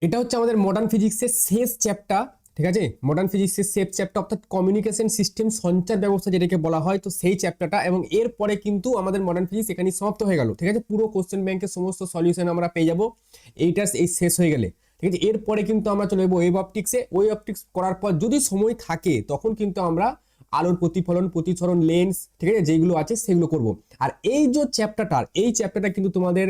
এটা হচ্ছে আমাদের মডার্ন ফিজিক্সের শেষ চ্যাপ্টার। ঠিক আছে, মডার্ন ফিজিক্সের শেষ চ্যাপ্টার অর্থাৎ কমিউনিকেশন সিস্টেম, সঞ্চার ব্যবস্থা যেটাকে বলা হয়, তো সেই চ্যাপ্টারটা। এবং এরপরে কিন্তু আমাদের মডার্ন ফিজিক্স এখানে সমাপ্ত হয়ে গেল। ঠিক আছে, পুরো কোশ্চেন ব্যাংকের সমস্ত সলিউশন আমরা পেয়ে যাবো এইটা এই শেষ হয়ে গেলে। ঠিক আছে, এরপরে কিন্তু আমরা চলে যাবো ওয়েভ অপটিক্সে। ওয়েভ অপটিক্স করার পর যদি সময় থাকে তখন কিন্তু আমরা আলোর প্রতিফলন, প্রতিসরণ, লেন্স, ঠিক আছে, যেগুলো আছে সেগুলো করব। আর এই যে চ্যাপ্টারটা কিন্তু তোমাদের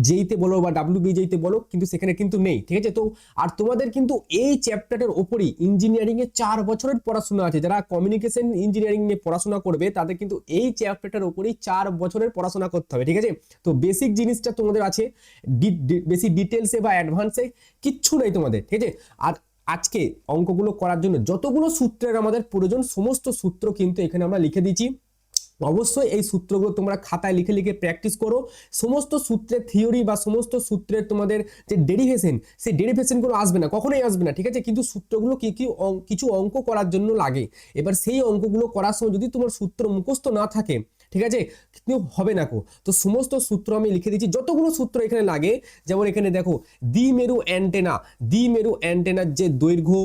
যেইতে বলো বা ডাব্লিউবি যেইতে বলো কিন্তু সেখানে কিন্তু নেই। ঠিক আছে, তো আর তোমাদের কিন্তু এই চ্যাপ্টারটার ওপরই ইঞ্জিনিয়ারিং এ 4 বছরের পড়াশোনা আছে। যারা কমিউনিকেশন ইঞ্জিনিয়ারিং নিয়ে পড়াশোনা করবে তাদের কিন্তু এই চ্যাপ্টারটার ওপরই 4 বছরের পড়াশোনা করতে হবে। ঠিক আছে, তো বেসিক জিনিসটা তোমাদের আছে, বেশি ডিটেলসে বা অ্যাডভান্সে কিচ্ছু নেই তোমাদের। ঠিক আছে, আর আজকে অঙ্কগুলো করার জন্য যতগুলো সূত্রের আমাদের প্রয়োজন সমস্ত সূত্র কিন্তু এখানে আমরা লিখে দিয়েছি। অবশ্যই এই সূত্রগুলো তোমরা খাতায় লিখে লিখে প্র্যাকটিস করো। সমস্ত সূত্রের থিওরি বা সমস্ত সূত্রের তোমাদের যে ডেরিভেশন, সেই ডেরিভেশনগুলো আসবে না, কখনোই আসবে না। ঠিক আছে, কিন্তু সূত্রগুলো কিছু অঙ্ক করার জন্য লাগে। এবার সেই অঙ্কগুলো করার সময় যদি তোমার সূত্র মুখস্থ না থাকে, ঠিক আছে, কিন্তু হবে না। তো সমস্ত সূত্র আমি লিখে দিচ্ছি, যতগুলো সূত্র এখানে লাগে। যেমন এখানে দেখো, দ্বিমেরু অ্যান্টেনার যে দৈর্ঘ্য,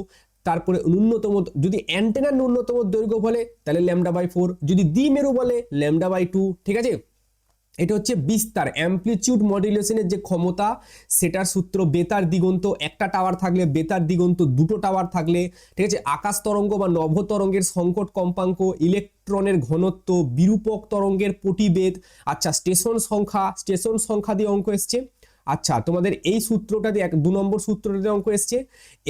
তারপরে ন্যূনতম, যদি অ্যান্টেনার ন্যূনতম দৈর্ঘ্য বলে তাহলে λ/4, যদি দ্বিমেরু বলে λ/2। ঠিক আছে, এটা হচ্ছে বিস্তার, অ্যামপ্লিটিউড মডুলেশনের যে ক্ষমতা সেটার সূত্র। বেতার দিগন্ত, একটা টাওয়ার থাকলে বেতার দিগন্ত, দুটো টাওয়ার থাকলে। ঠিক আছে, আকাশ তরঙ্গ বা নভ তরঙ্গের সংকট কম্পাঙ্ক, ইলেকট্রনের ঘনত্ব, বিরূপক তরঙ্গের পটিবেদ। আচ্ছা, স্টেশন সংখ্যা দিয়ে অঙ্ক এসছে। আচ্ছা, তোমাদের এই সূত্রটা দিয়ে 2 নম্বর সূত্রটা দিয়ে অঙ্ক এসছে,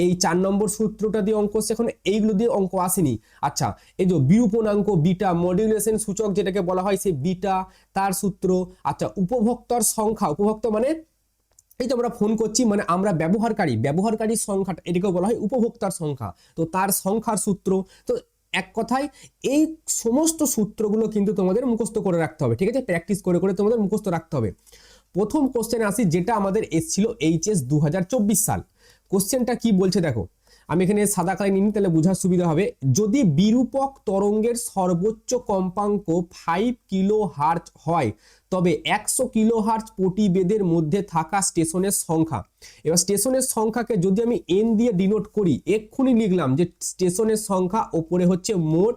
এই 4 নম্বর সূত্রটা দিয়ে অঙ্ক এসছে, এখন এইগুলো দিয়ে অঙ্ক আসেনি। আচ্ছা, এই যে বিরূপণাঙ্ক বিটা, মডুলেশন সূচক যেটাকে বলা হয় সেই বিটা, তার সূত্র। আচ্ছা, উপভোক্তার সংখ্যা, উপভোক্তা মানে এই তো আমরা ফোন করছি, মানে আমরা ব্যবহারকারীর সংখ্যাটা, এটাকে বলা হয় উপভোক্তার সংখ্যা, তো তার সংখ্যার সূত্র। তো এক কথায় এই সমস্ত সূত্রগুলো কিন্তু তোমাদের মুখস্থ করে রাখতে হবে। ঠিক আছে, প্র্যাকটিস করে করে তোমাদের মুখস্থ রাখতে হবে। প্রথম কোশ্চেন আসি, যেটা আমাদের এসেছিল এইচএস 2024 সাল। কোশ্চেনটা কি বলছে দেখো, আমি এখানে সাদা কালি নিই তাহলে বোঝার সুবিধা হবে। যদি বিরূপক তরঙ্গের সর্বোচ্চ কম্পাঙ্ক 5 কিলো হার্জ হয় তবে 100 কিলো হার্জ প্রতিবেদের মধ্যে থাকা স্টেশনের সংখ্যা। এবার স্টেশনের সংখ্যাকে যদি আমি এন দিয়ে ডিনোট করি, এক্ষুনি লিখলাম যে স্টেশনের সংখ্যা, ওপরে হচ্ছে মোট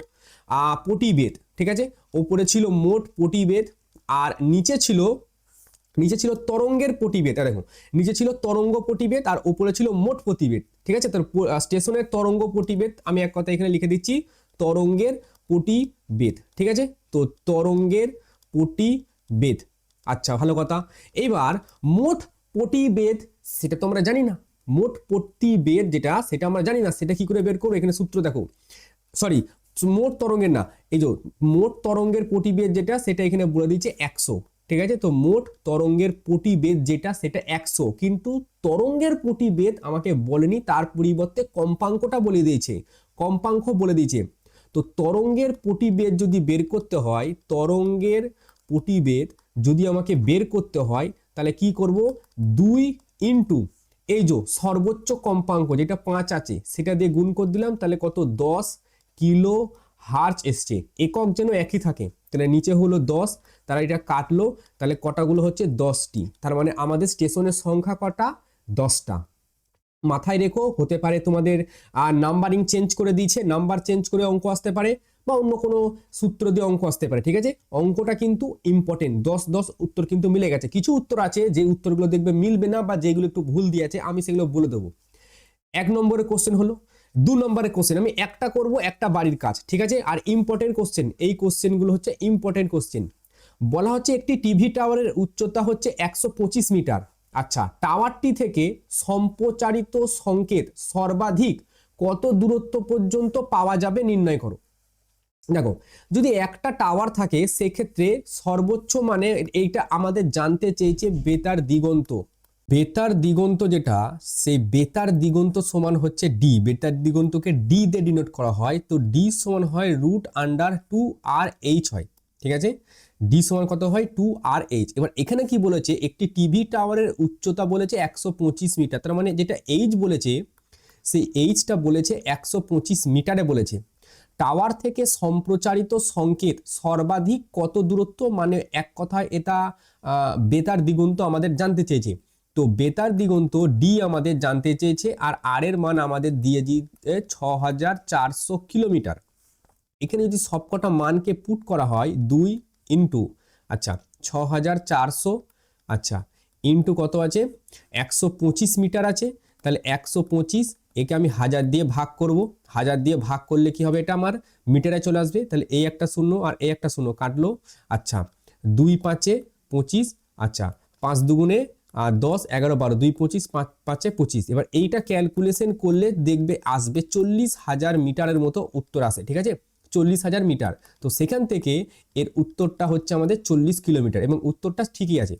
প্রতিবেদ। ঠিক আছে, ওপরে ছিল মোট প্রতিবেদ আর নিচে ছিল তরঙ্গের প্রতিবেদ। দেখো, নিচে ছিল তরঙ্গ প্রতিবেদ আর উপরে ছিল মোট প্রতিবেদ। ঠিক আছে, তো স্টেশনের তরঙ্গ প্রতিবেদ আমি এক কথা এখানে লিখে দিচ্ছি, তরঙ্গের প্রতিবেদ। ঠিক আছে, তো তরঙ্গের প্রতিবেদ। আচ্ছা, ভালো কথা। এইবার মোট প্রতিবেদ সেটা তো আমরা জানি না, মোট প্রতিবেদ যেটা সেটা আমরা জানি না, সেটা কি করে বের করবো? এখানে সূত্র দেখো, সরি, মোট তরঙ্গের না, এই যে মোট তরঙ্গের প্রতিবেদ যেটা সেটা এখানে বলে দিচ্ছে 100। ঠিক আছে, তো মোট তরঙ্গের প্রতিবেদ যেটা সেটা 100, কিন্তু তরঙ্গের প্রতিবেদ আমাকে বলেনি, তার পরিবর্তে কম্পাঙ্কটা বলে দিয়েছে, কম্পাঙ্ক বলে দিয়েছে। তো তরঙ্গের প্রতিবেদ যদি বের করতে হয়, তরঙ্গের প্রতিবেদ যদি আমাকে বের করতে হয় তাহলে কি করব, 2 ইন্টু এই যে সর্বোচ্চ কম্পাঙ্ক যেটা 5 আছে সেটা দিয়ে গুণ করে দিলাম, তাহলে কত, 10 কিলো হার্জ এসছে। একক যেন একই থাকে, তাহলে নিচে হলো 10, তারা এটা কাটলো, তাহলে কটাগুলো হচ্ছে 10টি। তার মানে আমাদের স্টেশনের সংখ্যা কটা, 10টা। মাথায় রেখো, হতে পারে তোমাদের নাম্বারিং চেঞ্জ করে দিয়েছে, নাম্বার চেঞ্জ করে অঙ্ক আসতে পারে বা অন্য কোনো সূত্র দিয়ে অঙ্ক আসতে পারে। ঠিক আছে, অঙ্কটা কিন্তু ইম্পর্টেন্ট, 10 উত্তর কিন্তু মিলে গেছে। কিছু উত্তর আছে যে উত্তরগুলো দেখবে মিলবে না বা যেগুলো একটু ভুল দিয়ে আছে, আমি সেগুলো বলে দেবো। 1 নম্বরের কোশ্চেন হলো, 2 নম্বরের কোশ্চেন আমি একটা করব, একটা বাড়ির কাজ। ঠিক আছে, আর ইম্পর্টেন্ট কোশ্চেন, এই কোশ্চেনগুলো হচ্ছে ইম্পর্টেন্ট কোশ্চেন। বলা হচ্ছে একটি টিভি টাওয়ারের উচ্চতা হচ্ছে 125 মিটার। আচ্ছা, টাওয়ারটি থেকে সম্প্রচারিত সংকেত সর্বাধিক কত দূরত্ব পর্যন্ত পাওয়া যাবে নির্ণয় করো। দেখো, যদি একটা টাওয়ার থাকে সেক্ষেত্রে সর্বোচ্চ মানে এইটা আমাদের জানতে চেয়েছে বেতার দিগন্ত। বেতার দিগন্ত যেটা, সেই বেতার দিগন্ত সমান হচ্ছে ডি, বেতার দিগন্তকে ডি দিয়ে ডিনোট করা হয়, তো ডি সমান হয় √2r/h হয়। ঠিক আছে, ডি সমান কত হয়, 2r/h। এবার এখানে কি বলেছে, একটি টিভি টাওয়ারের উচ্চতা বলেছে 125 মিটার, তার মানে যেটা এইচ বলেছে সেই এইচটা বলেছে 125 মিটারে বলেছে। টাওয়ার থেকে সম্প্রচারিত সংকেত সর্বাধিক কত দূরত্ব, মানে এক কথায় এটা বেতার দিগন্ত আমাদের জানতে চেয়েছে। তো বেতার দিগন্ত ডি আমাদের জানতে চেয়েছে, আর আর এর মান আমাদের দিয়ে দিতে 6400 কিলোমিটার। এখানে যদি সবকটা মানকে পুট করা হয় 2 ইন্টু আচ্ছা 6400 আচ্ছা ইন্টু কত আছে 125 মিটার আছে, তাহলে 125 একে আমি 1000 দিয়ে ভাগ করব, 1000 দিয়ে ভাগ করলে কি হবে, এটা আমার মিটারে চলে আসবে। তাহলে এই একটা শূন্য আর এই একটা শূন্য কাটলো, আচ্ছা 2 5 25 আচ্ছা 5 দুগুণে 10 11 12 2 25 5 5 25। এবার এইটা ক্যালকুলেশন করলে দেখবে আসবে 40,000 মিটারের মতো উত্তর আসে, ঠিক আছে 40,000 মিটার। তো সেখান থেকে এর উত্তরটা হচ্ছে আমাদের 40 কিলোমিটার, এবং উত্তরটা ঠিকই আছে।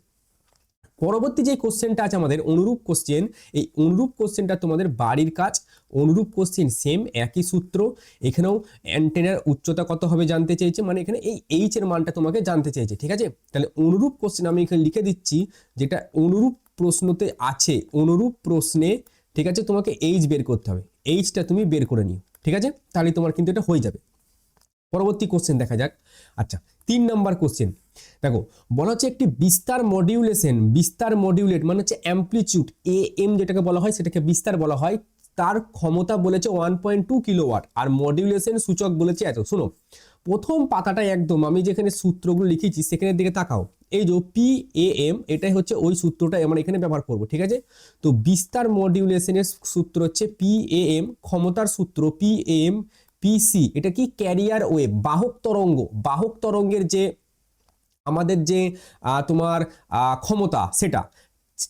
পরবর্তী যে কোশ্চেনটা আছে আমাদের অনুরূপ কোশ্চেন, এই অনুরূপ কোশ্চেনটা তোমাদের বাড়ির কাজ। অনুরূপ কোশ্চেন সেম একই সূত্র, এখানেও অ্যান্টেনার উচ্চতা কত হবে জানতে চেয়েছে, মানে এখানে এই এইচ এর মানটা তোমাকে জানতে চেয়েছে, ঠিক আছে। তাহলে অনুরূপ কোশ্চেন আমি এখানে লিখে দিচ্ছি, যেটা অনুরূপ প্রশ্নতে আছে, অনুরূপ প্রশ্নে ঠিক আছে তোমাকে এইচ বের করতে হবে, এইচটা তুমি বের করে নিও, ঠিক আছে, তাহলে তোমার কিন্তু এটা হয়ে যাবে। পরবর্তী কোশ্চেন দেখা যাক। আচ্ছা 3 নাম্বার কোশ্চেন দেখো, বলা হচ্ছে একটি বিস্তার মডিউলেশন, বিস্তার মডিউলেট মানে হচ্ছে অ্যাম্পলিটিউড এ এম যেটাকে বলা হয় সেটাকে বিস্তার বলা হয়, তার ক্ষমতা বলেছে 1.2 কিলোওয়াট, আর মডিউলেশন সূচক বলেছে এত। শোনো প্রথম পাতাটা একদম আমি যেখানে সূত্রগুলো লিখেছি সেখানের দিকে তাকাও, এই যে পি এ এম এটাই হচ্ছে ওই সূত্রটাই আমরা এখানে ব্যবহার করব, ঠিক আছে। তো বিস্তার মডিউলেশনের সূত্র হচ্ছে পি এ এম, ক্ষমতার সূত্র পি এ এম পিসি, এটা কি ক্যারিয়ার ওয়েভ, বাহক তরঙ্গ, বাহক তরঙ্গের যে আমাদের যে তোমার ক্ষমতা সেটা,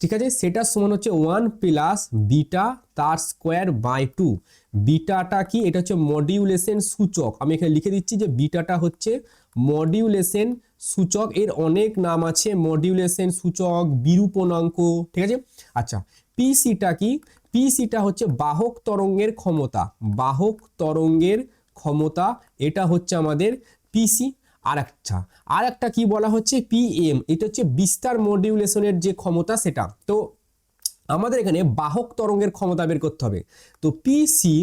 ঠিক আছে, সেটা সমান হচ্ছে 1 প্লাস বিটা তার স্কোয়ার বাই 2। বিটাটা কি, এটা হচ্ছে মডিউলেশন সূচক, আমি এখানে লিখে দিচ্ছি যে বিটাটা হচ্ছে মডিউলেশন সূচক, এর অনেক নাম আছে, মডিউলেশন সূচক, বিরূপণাঙ্ক, ঠিক আছে। আচ্ছা পিসিটা কি, পিসিটা হচ্ছে বাহক তরঙ্গের ক্ষমতা, বাহক তরঙ্গের ক্ষমতা, এটা হচ্ছে আমাদের পিসি। আর একটা কি বলা হচ্ছে পিএম, এটা হচ্ছে বিস্তার মডিউলেশনের যে ক্ষমতা সেটা। তো আমাদের এখানে বাহক তরঙ্গের ক্ষমতা বের করতে হবে, তো পিসি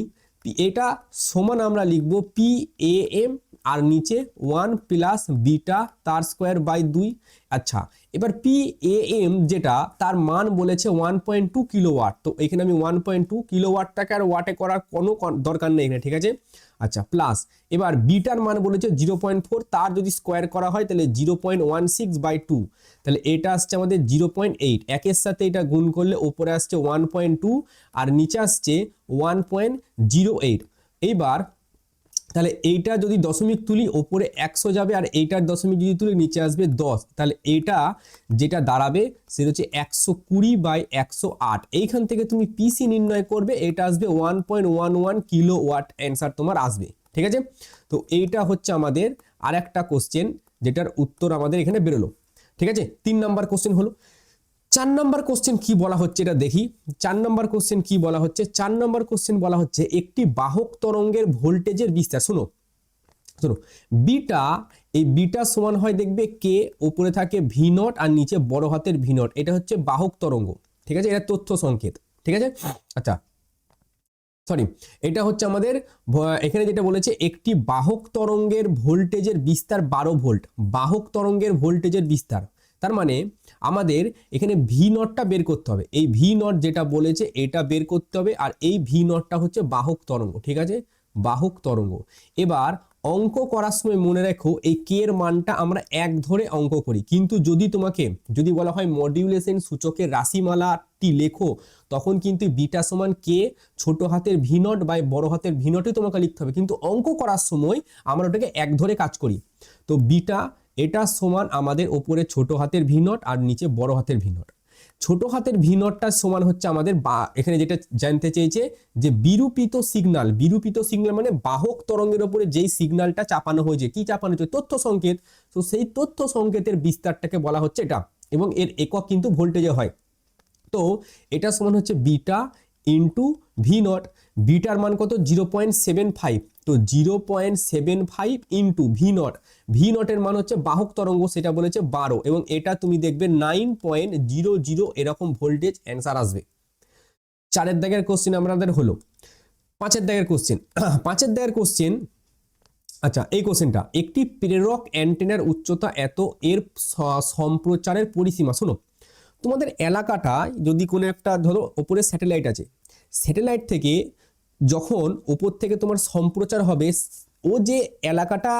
এটা সমান আমরা লিখব পি এ এম আর নিচে 1 প্লাস বিটা তার স্কোয়ার বাই 2। আচ্ছা এবার পি এ এম যেটা তার মান বলেছে 1.2 কিলোওয়াট, তো এখানে আমি 1.2 কিলোওয়াটটাকে আর ওয়াটে করার কোনো দরকার নেই এখানে, ঠিক আছে। আচ্ছা প্লাস এবার বিটার মান বলেছে 0.4, তার যদি স্কোয়ার করা হয় তাহলে 0.16 বাই 2, তাহলে এটা আসছে আমাদের 0.8, একের সাথে এটা গুণ করলে ওপরে আসছে 1.2 আর নিচে আসছে 1.08। এইবার তাহলে এইটা যদি দশমিক তুলি ওপরে 100 যাবে, আর এইটার দশমিক যদি তুলি নিচে আসবে 10, তাহলে এইটা যেটা দাঁড়াবে সেটা হচ্ছে 120 বাই 108। এইখান থেকে তুমি পিসি নির্ণয় করবে, এটা আসবে 1.11 কিলোওয়াট, অ্যান্সার তোমার আসবে, ঠিক আছে। তো এইটা হচ্ছে আমাদের আর একটা কোশ্চেন যেটার উত্তর আমাদের এখানে বেরোলো, ঠিক আছে। 3 নাম্বার কোশ্চেন হলো। 4 নাম্বার কোশ্চেন কি বলা হচ্ছে এটা দেখি। 4 নাম্বার কোশ্চেন কি বলা হচ্ছে, 4 নাম্বার কোশ্চেন বলা হচ্ছে একটি বাহক তরঙ্গের ভোল্টেজের বিস্তার। শোনো শোনো বিটা, এই বিটা সমান হয় দেখবে কে, উপরে থাকে ভি নট আর নিচে বড় হাতের ভি নট, এটা হচ্ছে বাহক তরঙ্গ, ঠিক আছে, এটা তথ্য সংকেত, ঠিক আছে। আচ্ছা সরি, এটা হচ্ছে আমাদের এখানে যেটা বলেছে একটি বাহক তরঙ্গের ভোল্টেজের বিস্তার 12 ভোল্ট, বাহক তরঙ্গের ভোল্টেজের বিস্তার, তার মানে আমাদের এখানে ভি নটটা বের করতে হবে, এই ভি নট যেটা বলেছে এটা বের করতে হবে, আর এই ভি নটটা হচ্ছে বাহক তরঙ্গ, ঠিক আছে, বাহক তরঙ্গ। এবার অঙ্ক করার সময় মনে রাখো এই কে এর মানটা আমরা 1 ধরে অঙ্ক করি, কিন্তু যদি তোমাকে যদি বলা হয় মডিউলেশন সূচকের রাশিমালাটি লেখো, তখন কিন্তু বিটা সমান কে ছোট হাতের ভি নট বাই বড় হাতের ভি নটই তোমাকে লিখতে হবে, কিন্তু অঙ্ক করার সময় আমরা ওটাকে 1 ধরে কাজ করি। তো বিটা এটা সমান আমাদের ওপরে ছোট হাতের ভি নট আর নিচে বড় হাতের ভি নট। ছোট হাতের ভি নটটা সমান হচ্ছে আমাদের এখানে যেটা জানতে চেয়েছে যে বিরূপিত সিগন্যাল, বিরূপিত সিগন্যাল মানে বাহক তরঙ্গের উপরে যেই সিগন্যালটা চাপানো হয়েছে, কি চাপানো হয়েছে, তথ্য সংকেত, তো সেই তথ্য সংকেতের বিস্তারটাকে বলা হচ্ছে এটা, এবং এর একক কিন্তু ভোল্টেজে হয়। তো এটা সমান হচ্ছে beta into V naught, bitter মান কত 0.75, তো 0.75 ইন্টু ভি নট, ভি নটের মান হচ্ছে বাহক তরঙ্গ সেটা বলেছে 12, এবং এটা তুমি দেখবে 9.00 এরকম ভোল্টেজ অ্যান্সার আসবে। 4 দাগের কোশ্চেন আমাদের হলো। 5 দাগের কোশ্চেন, 5 দাগের কোশ্চেন, আচ্ছা এই কোশ্চেনটা একটি প্রেরক অ্যান্টেনার উচ্চতা এত, এর সম্প্রচারের পরিসীমা। শোনো তোমাদের এলাকাটা যদি কোনো একটা ধরো ওপরে স্যাটেলাইট আছে, স্যাটেলাইট থেকে যখন ওপর থেকে তোমার সম্প্রচার হবে, ও যে এলাকাটা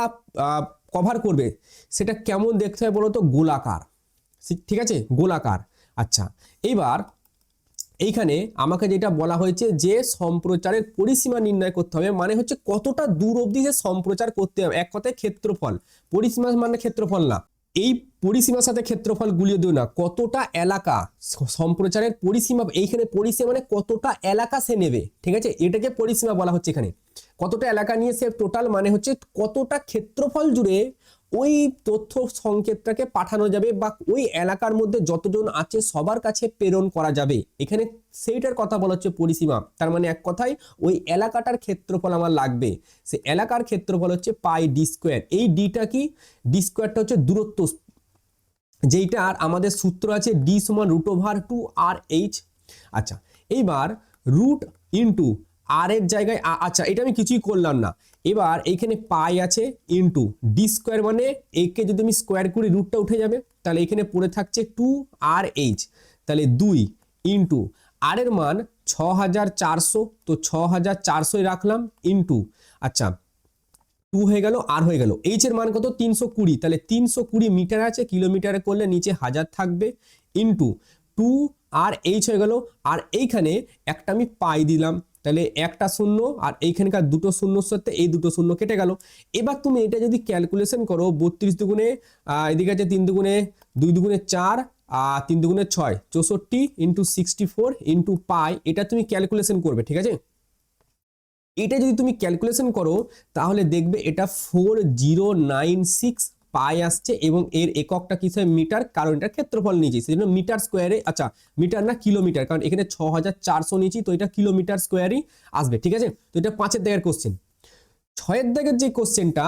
কভার করবে সেটা কেমন দেখতে হয় বলো তো? গোলাকার, ঠিক আছে, গোলাকার। আচ্ছা, এইবার এইখানে আমাকে যেটা বলা হয়েছে যে সম্প্রচারের পরিসীমা নির্ণয় করতে হবে, মানে হচ্ছে কতটা দূর অবধি যে সম্প্রচার করতে হবে, এক কথায় ক্ষেত্রফল। পরিসীমা মানে ক্ষেত্রফল না, এই পরিসীমার সাথে ক্ষেত্রফল গুলিয়ে দিও না, কতটা এলাকা সম্প্রচারের পরিসীমা, এইখানে পরিসীমা মানে কতটা এলাকা সে নেবে, ঠিক আছে, এটাকে পরিসীমা বলা হচ্ছে। এখানে কতটা এলাকা নিয়ে সে টোটাল মানে হচ্ছে কতটা ক্ষেত্রফল জুড়ে ওই তথ্য সংকেতটাকে পাঠানো যাবে বা ওই এলাকার মধ্যে যতজন আছে সবার কাছে প্রেরণ করা যাবে, এখানে সেইটার কথা বলা হচ্ছে পরিসীমা। তার মানে এক কথায় ওই এলাকাটার ক্ষেত্রফল আমার লাগবে, সে এলাকার ক্ষেত্রফল হচ্ছে পাই ডি স্কোয়ার। এই ডিটা কি? ডি স্কোয়ারটা হচ্ছে দূরত্ব, যেইটার আমাদের সূত্র আছে ডি সমান √2r/h। আচ্ছা, এইবার রুট ইন্টু আর এর জায়গায়, আচ্ছা এটা আমি কিছুই করলাম না, এবার এইখানে পাই আছে ইন্টু ডি স্কোয়ার, মানে একে যদি আমি স্কোয়ার করি রুটটা উঠে যাবে, তাহলে এখানে পড়ে থাকছে 2r/h, তাহলে 2 ইন্টু আর এর মান 6400, তো 6400 রাখলাম ইন্টু, আচ্ছা 2 হয়ে গেল, আর হয়ে গেল এইচ এর মান কত? 320, তাহলে 320 মিটার আছে, কিলোমিটারে করলে নিচে 1000 থাকবে, ইন্টু 2r/h হয়ে গেল। আর এইখানে একটা আমি পাই দিলাম, তাহলে একটা শূন্য আর এইখানকার দুটো শূন্যর সাথে এই দুটো শূন্য কেটে গেল। এবার তুমি এটা যদি ক্যালকুলেশন করো, 32 দুগুণে এদিকে আছে 3 দুগুণে 2 দুগুণে 4 আর 3 দুগুণে 6, 64 ইন্টু 64 ইন্টু পাই, এটা তুমি ক্যালকুলেশন করবে, ঠিক আছে। এটা যদি তুমি ক্যালকুলেশন করো তাহলে দেখবে এটা 4096 পাই আসছে, এবং এর এককটা কি হয়? মিটার, কারণ এটা ক্ষেত্রফল নিয়েছি সেজন্য মিটার স্কোয়ারে, আচ্ছা মিটার না কিলোমিটার, কারণ এখানে 6400 নিয়েছি, তো এটা কিলোমিটার স্কোয়ারই আসবে, ঠিক আছে। তো এটা 5 দাগের কোশ্চেন। 6 দাগের যে কোশ্চেনটা,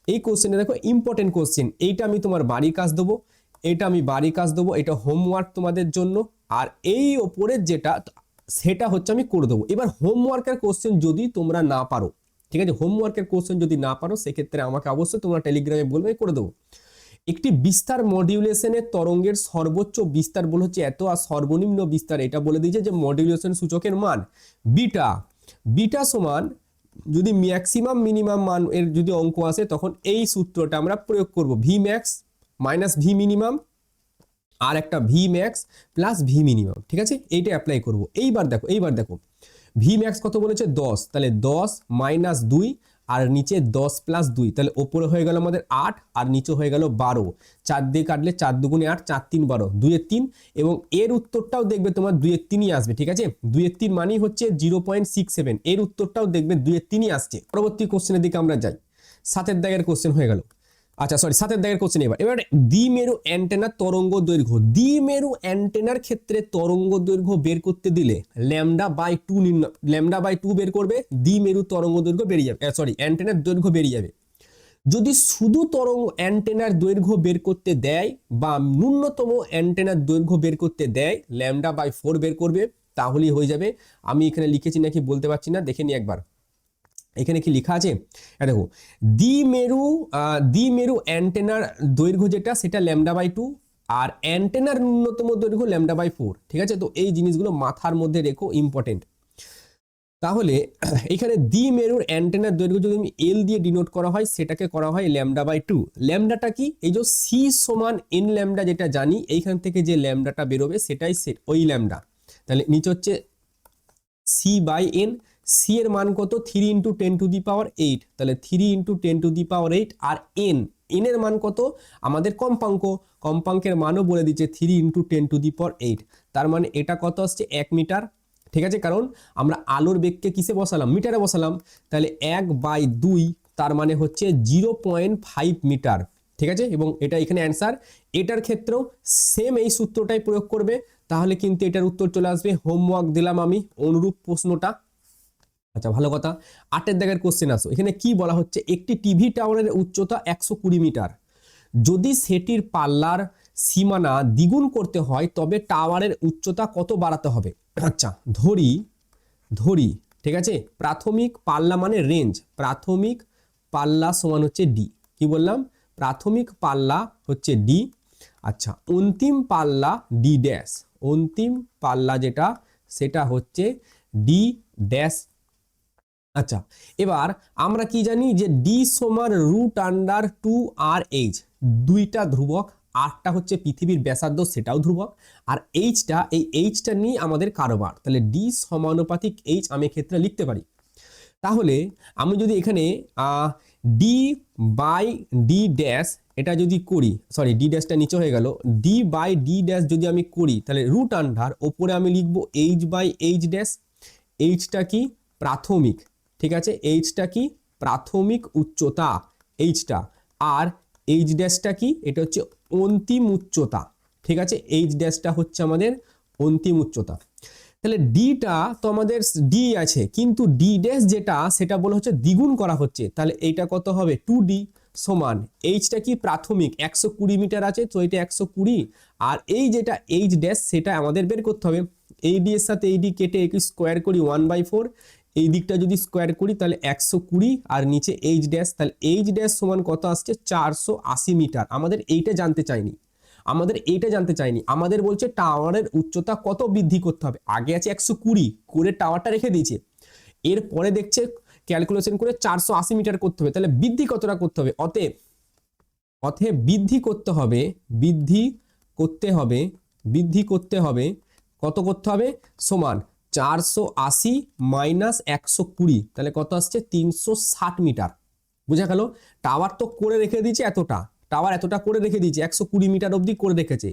এই কোশ্চেনটা দেখো ইম্পর্টেন্ট কোশ্চেন, এইটা আমি তোমার বাড়ির কাজ দেবো, এটা আমি বাড়ির কাজ দেবো, এটা হোমওয়ার্ক তোমাদের জন্য, আর এই ওপরের যেটা সেটা হচ্ছে আমি করে দেবো। এবার হোমওয়ার্কের কোশ্চেন যদি তোমরা না পারো, ঠিক আছে, হোমওয়ার্কের কোশ্চেন যদি না পারো সেক্ষেত্রে আমাকে অবশ্যই তোমরা টেলিগ্রামে বলবে, করে দেবো। একটি বিস্তার মডিউলেশনের তরঙ্গের সর্বোচ্চ বিস্তার বলে হচ্ছে এত, আর সর্বনিম্ন বিস্তার এটা বলে দিয়েছে যে মডিউলেশন সূচকের মান বিটা, বিটা সমান যদি ম্যাক্সিমাম মিনিমাম মান এর যদি অঙ্ক আসে তখন এই সূত্রটা আমরা প্রয়োগ করব, V max minus V minimum আর একটা V max plus V minimum, ঠিক আছে, এইটা অ্যাপ্লাই করব। এইবার দেখো ভি ম্যাক্স কত বলেছে? 10, তাহলে 10 মাইনাস 2 আর নিচে 10 প্লাস 2, তাহলে ওপরে হয়ে গেল আমাদের 8 আর নিচে হয়ে গেল 12, 4 দিয়ে কাটলে 4 দুগুণে 8, 4 3 12, 2 এর 3, এবং এর উত্তরটাও দেখবে তোমার 2 এর 3ই আসবে, ঠিক আছে, 2 এর 3 মানেই হচ্ছে 0.67, এর উত্তরটাও দেখবে 2 এর 3ই আসছে। পরবর্তী কোশ্চেনের দিকে আমরা যাই, 7 দাগের কোশ্চেন হয়ে গেল। আচ্ছা সরি, 7 দাগের কোশ্চেন। এবার দ্বিমেরু অ্যান্টেনার তরঙ্গ দৈর্ঘ্য, দ্বিমেরু অ্যান্টেনার ক্ষেত্রে তরঙ্গ দৈর্ঘ্য বের করতে দিলে λ/2 বের করবে, দ্বিমেরু তরঙ্গ দৈর্ঘ্য বেরিয়ে যাবে, সরি অ্যান্টেনার দৈর্ঘ্য বেরিয়ে যাবে। যদি শুধু তরঙ্গ অ্যান্টেনার দৈর্ঘ্য বের করতে দেয় বা ন্যূনতম অ্যান্টেনার দৈর্ঘ্য বের করতে দেয়, λ/4 বের করবে, তাহলেই হয়ে যাবে। আমি এখানে লিখেছি নাকি বলতে পারছি না, দেখে নি একবার এখানে কি লেখা আছে, দেখো দ্বিমেরু অ্যান্টেনার দৈর্ঘ্য যেটা সেটা λ/2, আর অ্যান্টেনার ন্যূনতম দৈর্ঘ্য λ/4, ঠিক আছে। তো এই জিনিসগুলো মাথার মধ্যে রেখো, ইম্পর্টেন্ট। তাহলে এখানে দ্বিমেরুর অ্যান্টেনার দৈর্ঘ্য যদি এল দিয়ে ডিনোট করা হয় সেটাকে করা হয় λ/2। ল্যামডাটা কি? এই যে সি সমান এন ল্যামডা যেটা জানি, এইখান থেকে যে ল্যামডাটা বেরোবে সেটাই ওই ল্যামডা, তাহলে নিচে হচ্ছে সি বাই এন, সি এর মান কত? 3 × 10⁸, তাহলে 3 × 10⁸, আর এন এর মান কত? আমাদের কম্পাঙ্কের মানও বলে দিচ্ছে 3 × 10⁸, তার মানে এটা কত আসছে? 1 মিটার, ঠিক আছে, কারণ আমরা আলোর বেগকে কিসে বসালাম? মিটারে বসালাম, তাহলে 1/2 তার মানে হচ্ছে 0.5 মিটার, ঠিক আছে। এবং এটা এখানে অ্যান্সার। এটার ক্ষেত্রেও সেম এই সূত্রটাই প্রয়োগ করবে, তাহলে কিন্তু এটার উত্তর চলে আসবে। হোমওয়ার্ক দিলাম আমি অনুরূপ প্রশ্নটা। আচ্ছা ভালো কথা। 8 দাগের কোশ্চেন আসো, এখানে কি বলা হচ্ছে? একটি টিভি টাওয়ারের উচ্চতা 120 মিটার, যদি সেটির পাল্লার সীমানা দ্বিগুণ করতে হয় তবে টাওয়ারের উচ্চতা কত বাড়াতে হবে? আচ্ছা ধরি, ঠিক আছে, প্রাথমিক পাল্লা মানে রেঞ্জ, প্রাথমিক পাল্লা সমান হচ্ছে ডি, কি বললাম? প্রাথমিক পাল্লা হচ্ছে ডি, আচ্ছা অন্তিম পাল্লা ডি ড্যাশ, অন্তিম পাল্লা যেটা সেটা হচ্ছে ডি ড্যাশ। আচ্ছা এবার আমরা কি জানি যে ডি সমান রুট আন্ডার 2r/h, দুইটা ধ্রুবক, আরটা হচ্ছে পৃথিবীর ব্যাসার্ধ সেটাও ধ্রুবক, আর এইচটা, এই এইচটা নিয়ে আমাদের কারবার, তাহলে ডি সমানুপাতিক এইচ আমি ক্ষেত্রে লিখতে পারি। তাহলে আমি যদি এখানে ডি বাই ডি ড্যাশ এটা যদি করি, সরি ডি ড্যাশটা নিচে হয়ে গেল, ডি বাই ডি ড্যাশ যদি আমি করি তাহলে রুট আন্ডার ওপরে আমি লিখব এইচ বাই এইচ ড্যাশ, এইচটা কি প্রাথমিক, ঠিক আছে, এইচটা কি প্রাথমিক উচ্চতা এইচটা, আর এইচ ড্যাশটা কি এটা হচ্ছে অন্তিম উচ্চতা, ঠিক আছে, এইচ ড্যাশটা হচ্ছে আমাদের অন্তিম উচ্চতা। তাহলে ডিটা তো আমাদের ডি আছে, কিন্তু ডি ড্যাশ যেটা সেটা বলা হচ্ছে দ্বিগুণ করা হচ্ছে, তাহলে এইটা কত হবে 2d সমান এইচটা কি প্রাথমিক 120 মিটার আছে, তো এটা 120, আর এই যেটা এইচ ড্যাশ সেটা আমাদের বের করতে হবে। এই ডি এর সাথে এই ডি কেটে একটু স্কোয়ার করি 1/4, এই দিকটা যদি স্কোয়ার করি তাহলে 120, আর নিচে এইচ ড্যাশ, তাহলে এইচ ড্যাশ সমান কত আসছে 480 মিটার। আমাদের এইটা জানতে চাইনি, আমাদের বলছে টাওয়ারের উচ্চতা কত বৃদ্ধি করতে হবে। আগে আছে 120 করে টাওয়ারটা রেখে দিয়েছে, এরপরে দেখছে ক্যালকুলেশন করে 480 মিটার করতে হবে, তাহলে বৃদ্ধি কতটা করতে হবে, অতএব বৃদ্ধি করতে হবে কত করতে হবে সমান 480 মাইনাস 120, তাহলে কত আসছে 360 মিটার। বুঝা গেল? টাওয়ার তো করে রেখে দিয়েছে এতটা করে রেখে দিয়েছে, 120 মিটার অবধি করে রেখেছে।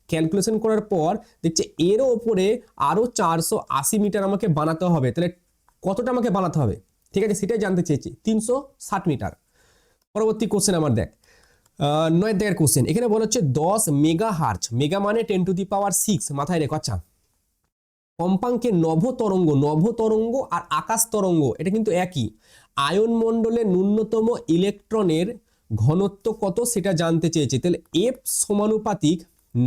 ক্যালকুলেশন করার পর দেখছে এরও ওপরে আরো 480 মিটার আমাকে বানাতে হবে, তাহলে কতটা আমাকে বানাতে হবে, ঠিক আছে, সেটাই জানতে চেয়েছি, 360 মিটার। পরবর্তী কোশ্চেন আমার দেখ, 9 দাগের কোশ্চেন, এখানে বলা হচ্ছে 10 মেগা হার্জ, মেগা মানে 10⁶, মাথায় রেখো। আচ্ছা কম্পাঙ্কের নভ তরঙ্গ আর আকাশ তরঙ্গ এটা কিন্তু একই, আয়ন মণ্ডলের ন্যূনতম ইলেকট্রনের ঘনত্ব কত সেটা জানতে চেয়েছে, তাহলে এফ সমানুপাতিক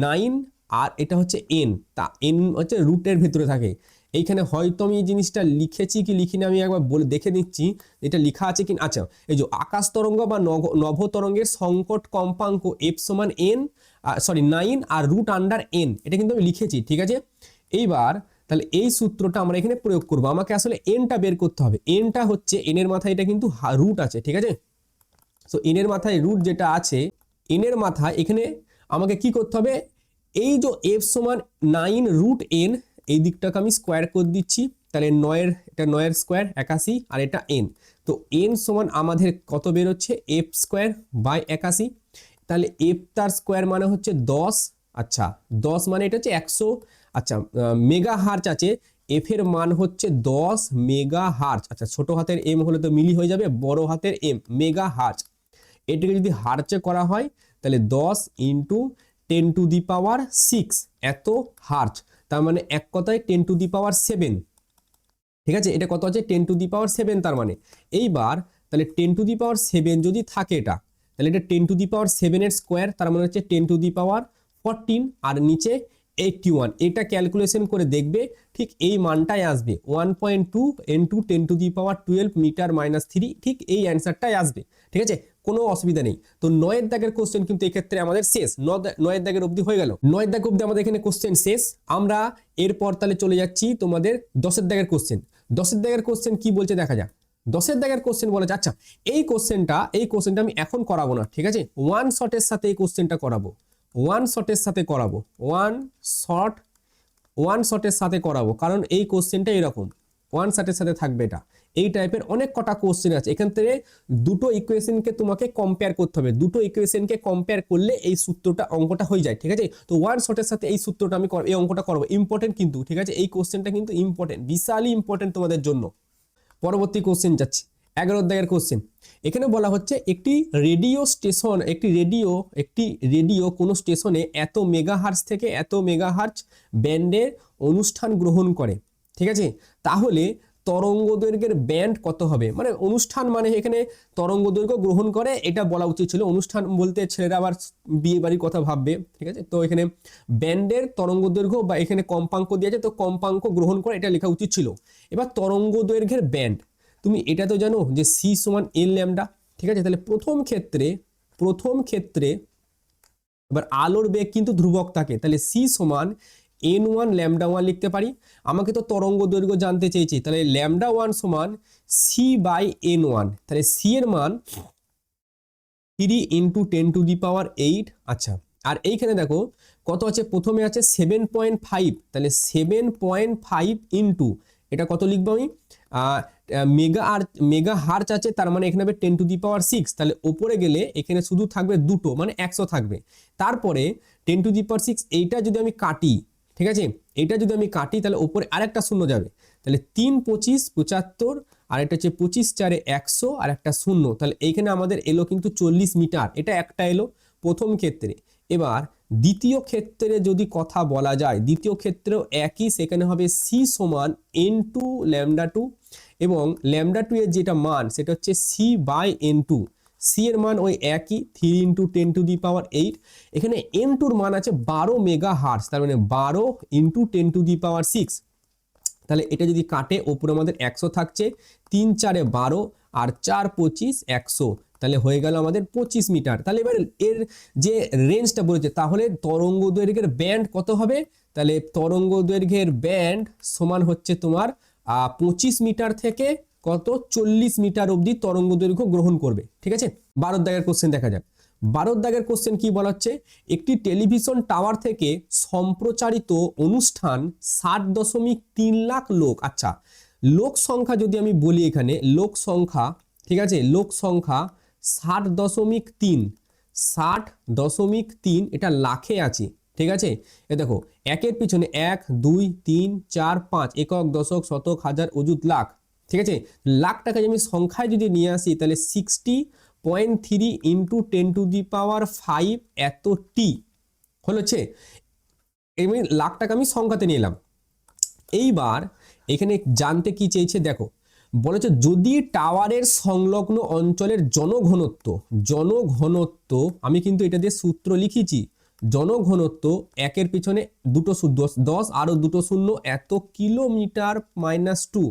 9 আর এটা হচ্ছে এন, তা এন হচ্ছে রুটের ভিতরে থাকে। এইখানে হয়তো আমি এই জিনিসটা লিখেছি কি লিখিনি আমি একবার বলে দেখে নিচ্ছি এটা লেখা আছে কি। আচ্ছা এই যে আকাশ তরঙ্গ বা নভ তরঙ্গের সংকট কম্পাঙ্ক এফ সমান এন, সরি 9 আর রুট আন্ডার এন, এটা কিন্তু আমি লিখেছি, ঠিক আছে। এইবার তাহলে এই সূত্রটা আমরা এখানে প্রয়োগ করব, আমাকে আসলে এনটা বের করতে হবে, এনটা হচ্ছে এনের মাথায় এটা কিন্তু রুট আছে, ঠিক আছে। সো এনের মাথায় রুট যেটা আছে, এনের মাথায় এখানে আমাকে কি করতে হবে, এই যে এফ সমান 9 রুট এন, এই দিকটাকে আমি স্কোয়ার করে দিচ্ছি, তাহলে 9 স্কোয়ার 81, আর এটা এন, তো এন সমান আমাদের কত বের হচ্ছে এফ স্কোয়ার বাই 81, তাহলে এফ তার স্কোয়ার মানে হচ্ছে 10, আচ্ছা 10 মানে এটা হচ্ছে 100, আচ্ছা মেগা হার্জ আছে, এফ এর মান হচ্ছে 10 মেগা হার্জ, আচ্ছা ছোট হাতের এম হলে তো মিলি হয়ে যাবে, বড় হাতের এম মেগা হার্জ, এটাকে যদি হার্জে করা হয় তাহলে 10 ইন্টু 10⁶ এত হার্জ, তার মানে এক কথায় 10⁷, ঠিক আছে, এটা কত আছে 10⁷, তার মানে এইবার তাহলে 10⁷ যদি থাকে এটা, তাহলে এটা 10⁷ এর স্কোয়ার, তার মানে হচ্ছে 10⁻14, আর নিচে 81, এটা ক্যালকুলেশন করে দেখবে ঠিক এই মানটাই আসবে 1.2 ইন্টু 10⁻12 মিটার মাইনাস 3, ঠিক এই অ্যান্সারটাই আসবে, ঠিক আছে, কোনো অসুবিধা নেই। তো 9 দাগের কোশ্চেন কিন্তু এই ক্ষেত্রে আমাদের শেষ, 9 দাগের অবধি হয়ে গেল, 9 দাগ অবধি আমাদের এখানে কোশ্চেন শেষ। আমরা এরপর তাহলে চলে যাচ্ছি তোমাদের 10 দাগের কোশ্চেন। 10 দাগের কোশ্চেন কি বলছে দেখা যাক। 10 দাগের কোশ্চেন বলেছে, আচ্ছা এই কোশ্চেনটা আমি এখন করাবো না, ঠিক আছে, ওয়ান শটের সাথে এই কোশ্চেনটা করাবো, ওয়ান শটের সাথে করাবো, কারণ এই কোশ্চেনটা এরকম ওয়ান শটের সাথে থাকবে, এটা এই টাইপের অনেক কটা কোশ্চেন আছে, এখান থেকে দুটো ইকুয়েশনকে তোমাকে কম্পেয়ার করতে হবে, দুটো ইকুয়েশনকে কম্পেয়ার করলে এই সূত্রটা অঙ্কটা হয়ে যায়, ঠিক আছে। তো ওয়ান শটের সাথে এই সূত্রটা আমি এই অঙ্কটা করবো, ইম্পর্টেন্ট কিন্তু, ঠিক আছে, এই কোশ্চেনটা কিন্তু ইম্পর্টেন্ট, বিশালই ইম্পর্টেন্ট তোমাদের জন্য। পরবর্তী কোশ্চেন যাচ্ছি, 11 দাগের কোশ্চেন। এখানে বলা হচ্ছে একটি রেডিও কোনো স্টেশনে এত মেগাহার্জ থেকে এত মেগাহার্জ ব্যান্ডের অনুষ্ঠান গ্রহণ করে, ঠিক আছে, তাহলে তরঙ্গ দৈর্ঘ্যের ব্যান্ড কত হবে, মানে অনুষ্ঠান মানে এখানে তরঙ্গ দৈর্ঘ্য গ্রহণ করে এটা বলা উচিত ছিল, অনুষ্ঠান বলতে ছেলেরা আবার বিয়ে বাড়ির কথা ভাববে, ঠিক আছে, তো এখানে ব্যান্ডের তরঙ্গ দৈর্ঘ্য বা এখানে কম্পাঙ্ক দিয়েছে, তো কম্পাঙ্ক গ্রহণ করে এটা লেখা উচিত ছিল। এবার তরঙ্গ দৈর্ঘ্যের ব্যান্ড, তুমি এটা তো জানো যে সি সমান এল ল্যামডা, ঠিক আছে, তাহলে প্রথম ক্ষেত্রে এবার আলোর বেগ কিন্তু ধ্রুবক থাকে, তাহলে c সমান n1 ল্যামডা 1 লিখতে পারি। আমাকে তো তরঙ্গ দৈর্ঘ্য জানতে চেয়েছি, তাহলে ল্যামডা 1 সমান c বাই n1, তাহলে c এর মান 3 ইন্টু 10⁸। আচ্ছা, আর এইখানে দেখো কত আছে, প্রথমে আছে 7.5, তাহলে 7.5 ইন্টু এটা কত লিখবো আমি, মেগা হার্জ আছে, তার মানে এখানে হবে 10⁶, তাহলে ওপরে গেলে এখানে শুধু থাকবে দুটো, মানে 100 থাকবে। তারপরে 10⁶, এইটা যদি আমি কাটি, ঠিক আছে, এইটা যদি আমি কাটি তাহলে ওপরে আরেকটা শূন্য যাবে, তাহলে 3 25 75, আর এটা হচ্ছে 25 4 100 আর একটা শূন্য, তাহলে এইখানে আমাদের এলো কিন্তু 40 মিটার, এটা একটা এলো প্রথম ক্ষেত্রে। এবার দ্বিতীয় ক্ষেত্রে যদি কথা বলা যায়, দ্বিতীয় ক্ষেত্রেও একই, সেখানে হবে c সমান n2 ল্যামডা 2, এবং ল্যামডা 2 এর যেটা মান সেটা হচ্ছে c বাই n2, c এর মান ওই একই 3 ইন্টু 10⁸। এখানে n2 এর মান আছে 12 মেগা হার্জ, তার মানে 12 ইন্টু 10⁶, তাহলে এটা যদি কাটে ওপরে আমাদের 100 থাকছে, 3 4 12 আর 4 25 100, তাহলে হয়ে গেল আমাদের 25 মিটার। তাহলে এবার এর যে রেঞ্জটা বলেছে, তাহলে তরঙ্গ দৈর্ঘ্যের ব্যান্ড কত হবে, তাহলে তরঙ্গ দৈর্ঘ্যের ব্যান্ড সমান হচ্ছে তোমার 25 মিটার থেকে কত 40 মিটার অবধি তরঙ্গ দৈর্ঘ্য গ্রহণ করবে। ঠিক আছে, 12 দাগের কোশ্চেন দেখা যাক। 12 দাগের কোশ্চেন কি বলা হচ্ছে, একটি টেলিভিশন টাওয়ার থেকে সম্প্রচারিত অনুষ্ঠান 60.3 লাখ লোক। আচ্ছা, লোক সংখ্যা যদি আমি বলি, এখানে লোক সংখ্যা, ঠিক আছে, লোক সংখ্যা 60.3, 60.3 এটা লাখে আছে। ঠিক আছে, এ দেখো একের পিছনে 1 2 3 4 5 একক দশক শতক হাজার অযুত লাখ। ঠিক আছে, লাখটাকে আমি সংখ্যায় যদি নিয়ে আসি তাহলে 60.3 ইন্টু 10⁵ এত টি হচ্ছে, এমনি লাখটাকে আমি সংখ্যাতে নিয়ে এলাম। এইবার এখানে জানতে কি চেয়েছে দেখো, বলেছে যদি টাওয়ারের সংলগ্ন অঞ্চলের জনঘনত্ব, আমি কিন্তু এটা দিয়ে সূত্র লিখেছি, জনঘনত্ব একের পিছনে দুটো 10 আরো দুটো শূন্য এত কিলোমিটার -2,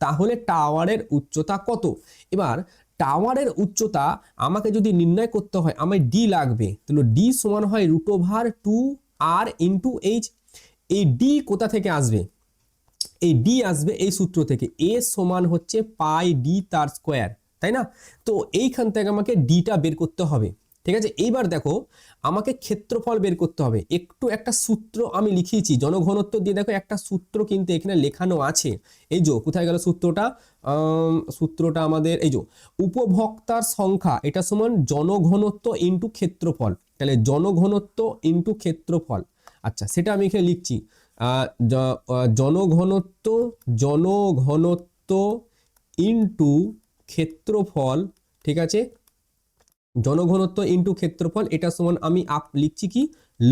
তাহলে টাওয়ারের উচ্চতা কত। এবার টাওয়ারের উচ্চতা আমাকে যদি নির্ণয় করতে হয়, আমার ডি লাগবে, তাহলে ডি সমান হয় √2r ইন্টু এইচ। এই ডি কোথা থেকে আসবে, এই ডি আসবে এই সূত্র থেকে, এ সমান হচ্ছে পাই ডি তার স্কোয়ার, তাই না। তো এইখান থেকে আমাকে ডিটা বের করতে হবে। ঠিক আছে, এইবার দেখো আমাকে ক্ষেত্রফল বের করতে হবে। একটু একটা সূত্র আমি লিখিয়েছি জনঘনত্ব দিয়ে, দেখো একটা সূত্র কিন্তু এখানে লেখানো আছে। এই যে কোথায় গেল সূত্রটা, সূত্রটা আমাদের এই যে উপভোক্তার সংখ্যা এটা সমান জনঘনত্ব ইন্টু ক্ষেত্রফল, তাহলে জনঘনত্ব ইন্টু ক্ষেত্রফল। আচ্ছা, সেটা আমি এখানে লিখছি, জনঘনত্ব ইন্টু ক্ষেত্রফল। ঠিক আছে, জনঘনত্ব ইন্টু ক্ষেত্রফল, এটা সমান আমি লিখছি কি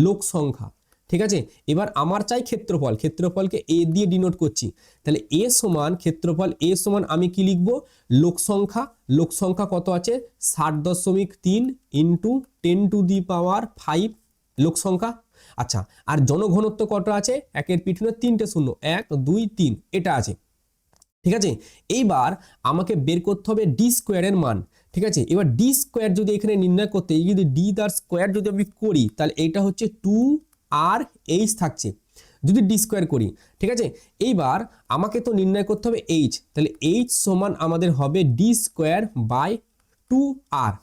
লোক সংখ্যা। ঠিক আছে, এবার আমার চাই ক্ষেত্রফল, ক্ষেত্রফলকে এ দিয়ে ডিনোট করছি, তাহলে এ সমান ক্ষেত্রফল, এ সমান আমি কি লিখবো লোক সংখ্যা। লোক সংখ্যা কত আছে 60.3 ইন্টু 10⁵ লোক সংখ্যা। আচ্ছা, আর জনঘনত্ব কত আছে, একের পিছনে 3টে শূন্য 1 2 3 এটা আছে। ঠিক আছে, এইবার আমাকে বের করতে হবে ডি স্কোয়ারের মান। ঠিক আছে, এবার ডি স্কোয়ার যদি এখানে নির্ণয় করতে, যদি ডি তার স্কোয়ার যদি আমি করি তাহলে এইটা হচ্ছে 2r/h থাকছে যদি ডি স্কোয়ার করি। ঠিক আছে, এইবার আমাকে তো নির্ণয় করতে হবে এইচ, তাহলে এইচ সমান আমাদের হবে ডি স্কোয়ার বাই 2r।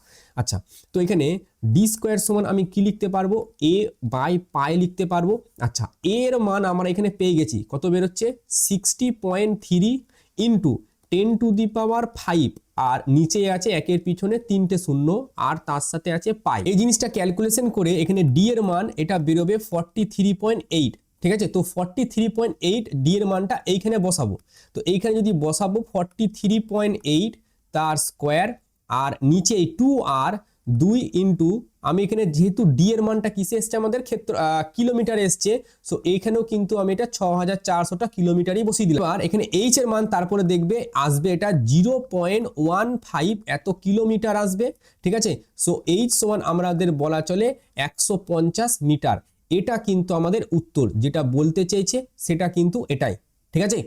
আচ্ছা, তো এখানে ডি স্কোয়ার সমান আমি কি লিখতে পারবো, এ বাই পাই লিখতে পারবো। আচ্ছা, এর মান আমরা এখানে পেয়ে গেছি, কত বেরোচ্ছে 60.3 ইন্টু 10⁵, আর নিচে আছে একের পিছনে 3টে শূন্য আর তার সাথে আছে পাই। এই জিনিসটা ক্যালকুলেশন করে এখানে ডি এর মান এটা বেরোবে 43.8। ঠিক আছে, তো 43.8 ডি এর মানটা এইখানে বসাবো, তো এইখানে যদি বসাবো 43.8 তার স্কোয়ার, আর নিচে 2r 2 ইন্টু, আমি এখানে যেহেতু ডি এর মানটা কিসে এসছে আমাদের ক্ষেত্র কিলোমিটারে এসছে, সো এইখানেও কিন্তু আমি এটা 6400টা কিলোমিটারই বসিয়ে দিলাম। আর এখানে এইচ এর মান তারপরে দেখবে আসবে এটা 0.15 এত কিলোমিটার আসবে। ঠিক আছে, সো এইচ সমান আমাদের বলা চলে 150 মিটার। এটা কিন্তু আমাদের উত্তর, যেটা বলতে চেয়েছে সেটা কিন্তু এটাই। ঠিক আছে,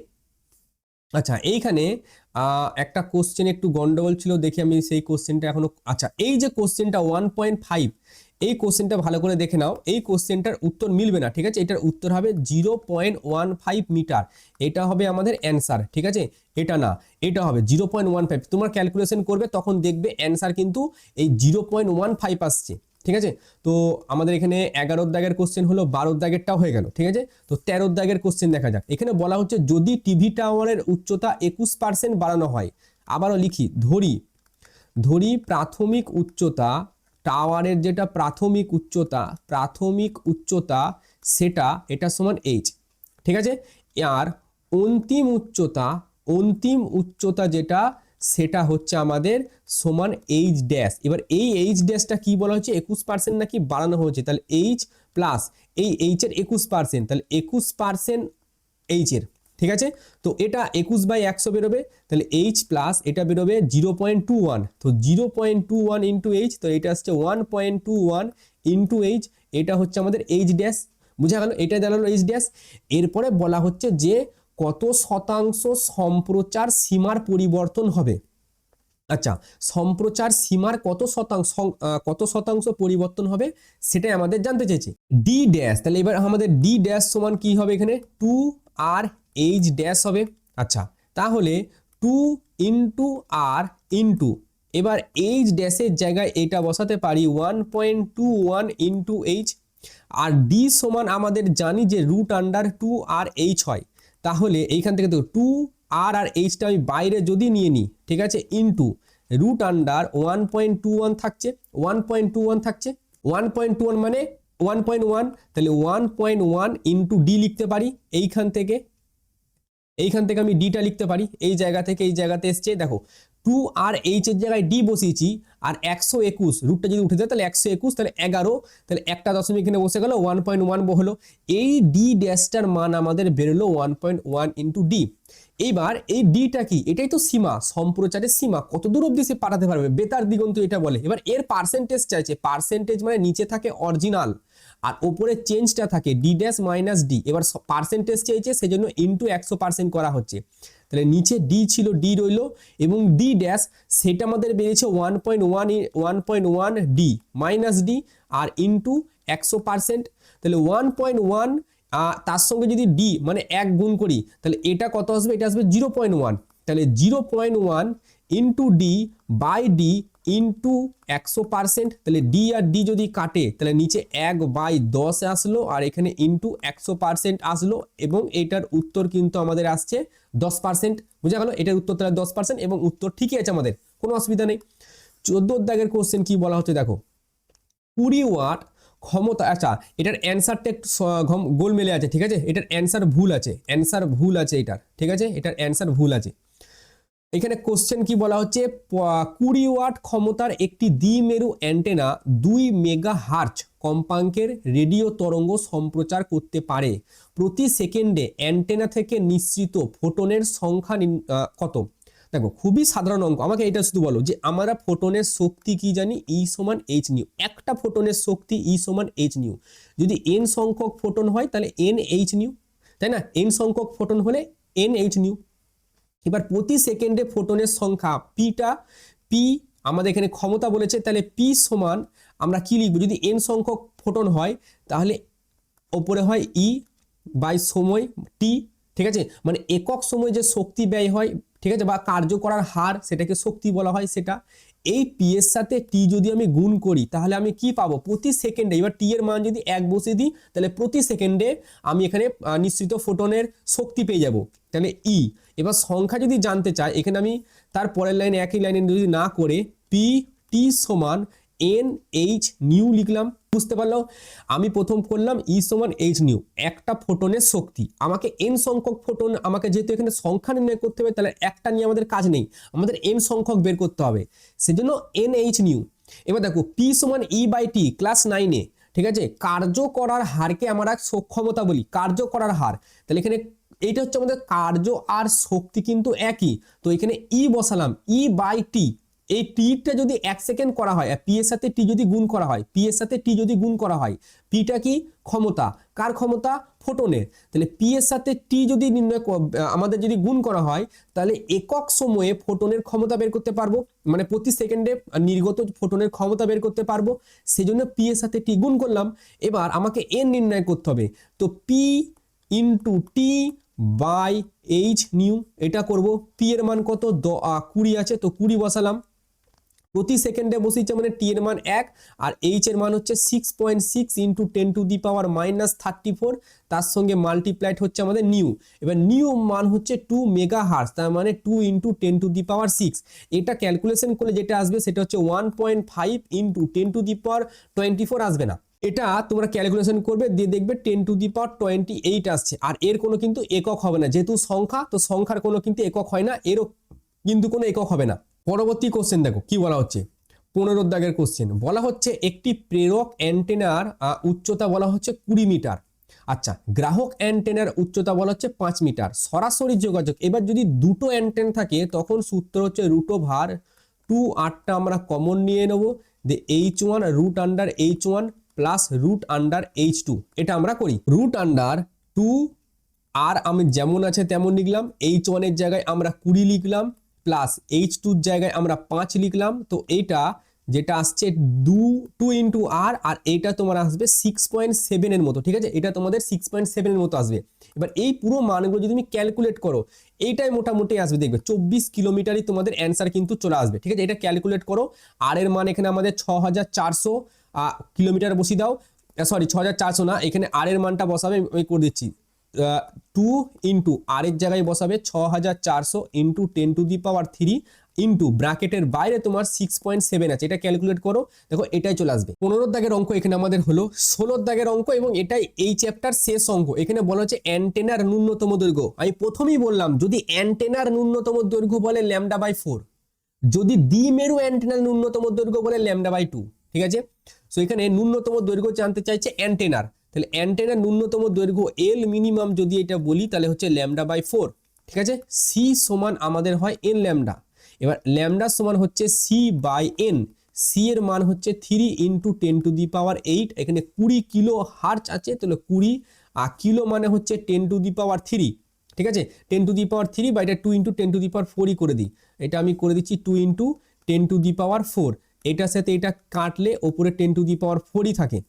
আচ্ছা এইখানে একটা কোশ্চেন একটু গন্ডগোল ছিল, দেখি আমি সেই কোশ্চেনটা এখনো। আচ্ছা, এই যে কোশ্চেনটা 1.5, এই কোশ্চেনটা ভালো করে দেখে নাও, এই কোশ্চেনটার উত্তর মিলবে না, ঠিক আছে। এটার উত্তর হবে 0.15 মিটার, এটা হবে আমাদের অ্যান্সার, ঠিক আছে। এটা না, এটা হবে 0.15। তোমরা ক্যালকুলেশন করবে তখন দেখবে অ্যান্সার কিন্তু এই 0.15 আসছে, ঠিক আছে। তো আমাদের এখানে 11 দাগের কোশ্চেন হলো, 12 দাগেরটাও হয়ে গেল, ঠিক আছে। তো 13 দাগের কোশ্চেন দেখা যাক। এখানে বলা হচ্ছে যদি টিভি টাওয়ারের উচ্চতা 21% বাড়ানো হয়, আবারও লিখি, ধরি প্রাথমিক উচ্চতা, টাওয়ারের যেটা প্রাথমিক উচ্চতা সেটা এটা সমান এইচ, ঠিক আছে। আর অন্তিম উচ্চতা যেটা সেটা হচ্ছে আমাদের সমান এইচ ড্যাশ। এবার এই এইচ ড্যাশটা কি বলা হচ্ছে, 21% নাকি বাড়ানো হয়েছে, তাহলে এইচ প্লাস এই এইচ এর 21%, তাহলে 21% এইচ এর, ঠিক আছে। তো এটা 21/100 বেরোবে, তাহলে এইচ প্লাস এটা বেরোবে 0.21, তো 0.21 ইন্টু এইচ, তো এটা আসছে 1.21 ইন্টু এইচ, এটা হচ্ছে আমাদের এইচ ড্যাশ, বুঝা গেল, এটা দাঁড়ালো এইচ ড্যাশ। এরপরে বলা হচ্ছে যে কত শতাংশ সম্প্রচার সীমার পরিবর্তন হবে। আচ্ছা, সম্প্রচার সীমার কত শতাংশ পরিবর্তন হবে সেটাই আমাদের জানতে চাইছে। ডি ড্যাশ, তাহলে এবার আমাদের ডি ড্যাশ সমান কি হবে, এখানে 2 আর এইচ ড্যাশ হবে। আচ্ছা, তাহলে 2 ইন্টু আর ইন্টু, এবার এইচ ড্যাশের জায়গায় এটা বসাতে পারি 1.21 ইন্টু এইচ, আর ডি সমান আমাদের জানি যে √2 আর এইচ হয়। তাহলে এইখান থেকে তো 2 আর এইচটা আমি বাইরে যদি নিয়ে নিই, ঠিক আছে, ইন্টু √1.21 থাকছে, 1.21 মানে 1.1, তাহলে 1.1 ইন্টু ডি লিখতে পারি। এইখান থেকে আমি ডিটা লিখতে পারি, এই জায়গা থেকে এই জায়গাতে এসছে, দেখো 2 আর এইচ এর জায়গায় ডি বসিয়েছি, আর 121 রুটটা যদি উঠে যায় তাহলে 121, তাহলে 11, তাহলে একটা দশমিক এখানে বসে গেল, 1.1 হলো। এই ডি ড্যাশটার মান আমাদের বেরোলো 1.1 ইন্টু ডি। এইবার এই ডিটা কি, এটাই তো সীমা, সম্প্রচারের সীমা, কত দূর অবধি সে পাঠাতে পারবে, বেতার দিগন্ত এটা বলে। এবার এর পার্সেন্টেজ চাইছে, পার্সেন্টেজ মানে নিচে থাকে অরিজিনাল আর উপরে চেঞ্জটা থাকে ডি ড্যাশ মাইনাস ডি। এবার পার্সেন্টেজ চেয়েছে সেজন্য ইন্টু 100% করা হচ্ছে, তাহলে নিচে ডি ছিল, ডি রইল, এবং ডি ড্যাশ সেটা আমাদের বেরিয়েছে 1.1 ডি মাইনাস ডি আর ইন্টু 100%, তাহলে 1.1 তার সঙ্গে যদি ডি মানে 1 গুণ করি তাহলে এটা কত আসবে, এটা আসবে 0.1, তাহলে 0.1 into D by D into 100%, তাহলে ডি আর ডি যদি কাটে তাহলে নিচে 1/10 আসলো, আর এখানে ইন্টু 100% আসলো, এবং এটার উত্তর কিন্তু আমাদের আসছে 10%, বুঝা গেল, এটার উত্তর তাহলে 10%, এবং উত্তর ঠিকই আছে আমাদের, কোনো অসুবিধা নেই। 14 দাগের কোশ্চেন কি বলা হচ্ছে দেখো, 20 ওয়াট ক্ষমতা, আচ্ছা এটার অ্যান্সারটা একটু গোলমেলে আছে, ঠিক আছে, এটার অ্যান্সার ভুল আছে, এটার, ঠিক আছে, এটার অ্যান্সার ভুল আছে। এখানে কোশ্চেন কি বলা হচ্ছে, 20 ওয়াট ক্ষমতার একটি দ্বিমেরু অ্যান্টেনা 2 মেগাহার্টজ কম্পাঙ্কের রেডিও তরঙ্গ সম্প্রচার করতে পারে। প্রতি সেকেন্ডে অ্যান্টেনা থেকে নিঃসৃত ফোটনের সংখ্যা কত। দেখো খুবই সাধারণ অঙ্ক, আমাকে এটা শুধু বলো যে আমরা ফোটনের শক্তি কি জানি, ই সমান এইচ নিউ, একটা ফোটনের শক্তি ই সমান এইচ নিউ, যদি এন সংখ্যক ফোটন হয় তাহলে এন এইচ নিউ, তাই না, এন সংখ্যক ফোটন হলে এন এইচ নিউ। এবার প্রতি সেকেন্ডে ফোটনের সংখ্যা পি আমাদের এখানে ক্ষমতা বলেছে, তাহলে পি সমান আমরা কি লিখব, যদি এন সংখ্যক ফোটন হয় তাহলে ওপরে হয় ই বাই সময় টি, ঠিক আছে, মানে একক সময় যে শক্তি ব্যয় হয়, ঠিক আছে, বা কার্য করার হার সেটাকে শক্তি বলা হয় সেটা। এই পি এর সাথে টি যদি আমি গুণ করি তাহলে আমি কি পাবো, প্রতি সেকেন্ডে, এবার টি এর মান যদি 1 বসিয়ে দিই তাহলে প্রতি সেকেন্ডে আমি এখানে নিঃসৃত ফোটনের শক্তি পেয়ে যাব, তাহলে ই। এবার সংখ্যা যদি জানতে চাই, এখানে আমি তার পরের লাইনে একই লাইনে যদি না করে পি টি সমান এন এইচ নিউ লিখলাম, বুঝতে পারলো, আমি প্রথম করলাম ই সমান এইচ নিউ, একটা ফোটনের শক্তি, আমাকে এন সংখ্যক ফোটন, আমাকে যেহেতু এখানে সংখ্যা নির্ণয় করতে হবে তাহলে একটা নিয়ে আমাদের কাজ নেই, আমাদের এন সংখ্যক বের করতে হবে, সেজন্য এন এইচ নিউ। এবার দেখো পি সমান ই বাই টি ক্লাস 9-এ, ঠিক আছে, কার্য করার হারকে আমরা সক্ষমতা বলি, কার্য করার হার, তাহলে এখানে এইটা হচ্ছে আমাদের কার্য আর শক্তি কিন্তু একই, তো এখানে ই বসালাম, ই বাই টি, এই টিটা যদি 1 সেকেন্ড করা হয়, পি এর সাথে টি যদি গুণ করা হয়, পি এর সাথে টি যদি গুণ করা হয়, পিটা কি ক্ষমতা, কার ক্ষমতা, ফোটনের, তাহলে পি এর সাথে টি যদি আমাদের যদি গুণ করা হয় তাহলে একক সময়ে ফোটনের ক্ষমতা বের করতে পারবো, মানে প্রতি সেকেন্ডে নির্গত ফোটনের ক্ষমতা বের করতে পারবো, সেজন্য পি এর সাথে টি গুণ করলাম। এবার আমাকে এন নির্ণয় করতে হবে, তো P into T by H new, এটা করব। পি এর মান কত, 20 আছে, তো 20 বসালাম, প্রতি সেকেন্ডে বসিয়েছে মানে টি এর মান 1, আর এইচ এর মান হচ্ছে 6.6 ইন্টু 10⁻34, তার সঙ্গে মাল্টিপ্লাইড হচ্ছে আমাদের নিউ। এবার নিউ মান হচ্ছে 2 মেগাহার্টজ, তার মানে 2 ইন্টু 10⁶। এটা ক্যালকুলেশন করলে যেটা আসবে সেটা হচ্ছে 1.5 ইন্টু 10⁻24 আসবে না, এটা তোমরা ক্যালকুলেশন করবে, দিয়ে দেখবে 10⁻28 আসছে। আর এর কোনো কিন্তু একক হবে না, যেহেতু সংখ্যা, তো সংখ্যার কোনো কিন্তু একক হয় না, এরও কিন্তু কোনো একক হবে না। পরবর্তী কোশ্চেন দেখো কি বলা হচ্ছে, 15 দাগের কোশ্চেন। বলা হচ্ছে একটি প্রেরক অ্যান্টেনার উচ্চতা বলা হচ্ছে 20 মিটার। আচ্ছা, গ্রাহক অ্যান্টেনার উচ্চতা বলা হচ্ছে 5 মিটার। সরাসরি যোগাযোগ, এবার যদি দুটো অ্যান্টেনা থাকে তখন সূত্র হচ্ছে √2/8টা আমরা কমন নিয়ে নেব, যে H1 √H1 প্লাস √H2, এটা আমরা করি। √2 আর আমি যেমন আছে তেমন লিখলাম, H1 এর জায়গায় আমরা 20 লিখলাম, প্লাস H2 এর জায়গায় আমরা 5 লিখলাম, তো এইটা যেটা আসছে 2 ইন্টু আর, আর এইটা তোমার আসবে 6.7 এর মতো, ঠিক আছে, এটা তোমাদের 6.7 এর মতো আসবে। এবার এই পুরো মানগুলো যদি তুমি ক্যালকুলেট করো, এইটাই মোটামুটি আসবে, দেখবে 24 কিলোমিটারই তোমাদের অ্যান্সার কিন্তু চলে আসবে, ঠিক আছে। এটা ক্যালকুলেট করো, আর এর মান এখানে আমাদের 6400 কিলোমিটার বসিয়ে দাও, সরি 6400 না, এখানে আর এর মানটা বসাবে, আমি করে দিচ্ছি, 2 ইন্টু আর এর জায়গায় বসাবে 6400 ইন্টু 10⁻³ ইন্টু ব্র্যাকেটের বাইরে তোমার 6.7 আছে, এটা ক্যালকুলেট করো, দেখো এটাই চলে আসবে। 15 দাগের অঙ্ক এখানে আমাদের হলো। 16 দাগের অঙ্ক, এবং এটাই এই চ্যাপ্টার শেষ অঙ্ক। এখানে বলা হচ্ছে অ্যান্টেনার ন্যূনতম দৈর্ঘ্য। আমি প্রথমেই বললাম, যদি অ্যান্টেনার ন্যূনতম দৈর্ঘ্য বলে λ/4, যদি দ্বিমেরু অ্যান্টেনার ন্যূনতম দৈর্ঘ্য বলে λ/2, ঠিক আছে। সো এখানে ন্যূনতম দৈর্ঘ্য জানতে চাইছে অ্যান্টেনার, তাহলে অ্যান্টেনার ন্যূনতম দৈর্ঘ্য এল মিনিমাম যদি এটা বলি তাহলে হচ্ছে λ/4, ঠিক আছে। সি সমান আমাদের হয় এন ল্যামডা, এবার ল্যামডা সমান হচ্ছে সি বাই এন, সি এর মান হচ্ছে 3 ইন্টু 10⁸, এখানে 20 কিলো হার্টজ আছে, তাহলে 20 কিলো মানে হচ্ছে 10⁻3, ঠিক আছে। 10⁻3 বা এটা 2 ইন্টু 10⁻4ই করে দিই, এটা আমি করে দিচ্ছি 2 ইন্টু 10⁻4, এটার সাথে এটা কাটলে ওপরে 10⁻4ই থাকে।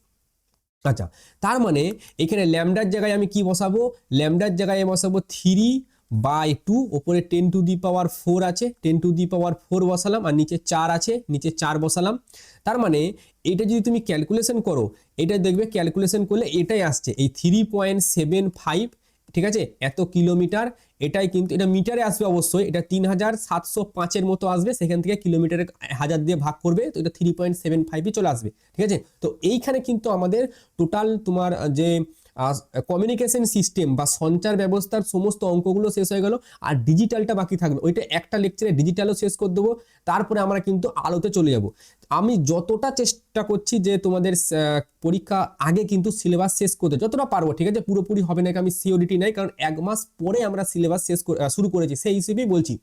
আচ্ছা, তার মানে এখানে ল্যামডার জায়গায় আমি কি বসাবো, ল্যামডার জায়গায় বসাবো 3/2, ওপরে 10⁻4 আছে, 10⁻4 বসালাম, আর নিচে 4 আছে, নিচে 4 বসালাম। তার মানে এটা যদি তুমি ক্যালকুলেশন করো, এটা দেখবে ক্যালকুলেশন করলে এটাই আসছে, এই 3.75, ঠিক আছে, এত কিলোমিটার। এটাই কিন্তু, এটা মিটারে আসবে অবশ্যই, এটা 3705-এর মতো আসবে, সেখান থেকে কিলোমিটারে 1000 দিয়ে ভাগ করবে, তো এটা 3.75ই চলে আসবে, ঠিক আছে। তো এইখানে কিন্তু আমাদের টোটাল তোমার যে কমিউনিকেশন সিস্টেম বা সঞ্চার ব্যবস্থার সমস্ত অঙ্কগুলো শেষ হয়ে গেল, আর ডিজিটালটা বাকি থাকলো, ওইটা একটা লেকচারে ডিজিটালও শেষ করে দেবো, তারপরে আমরা কিন্তু আলোতে চলে যাব। আমি যতটা চেষ্টা করছি যে তোমাদের পরীক্ষা আগে কিন্তু সিলেবাস শেষ করতে, যতটা পারবো, ঠিক আছে। পুরোপুরি হবে না, আমি সিওরিটি নাই, কারণ 1 মাস পরে আমরা সিলেবাস শুরু করেছি, সেই হিসেবেই বলছি।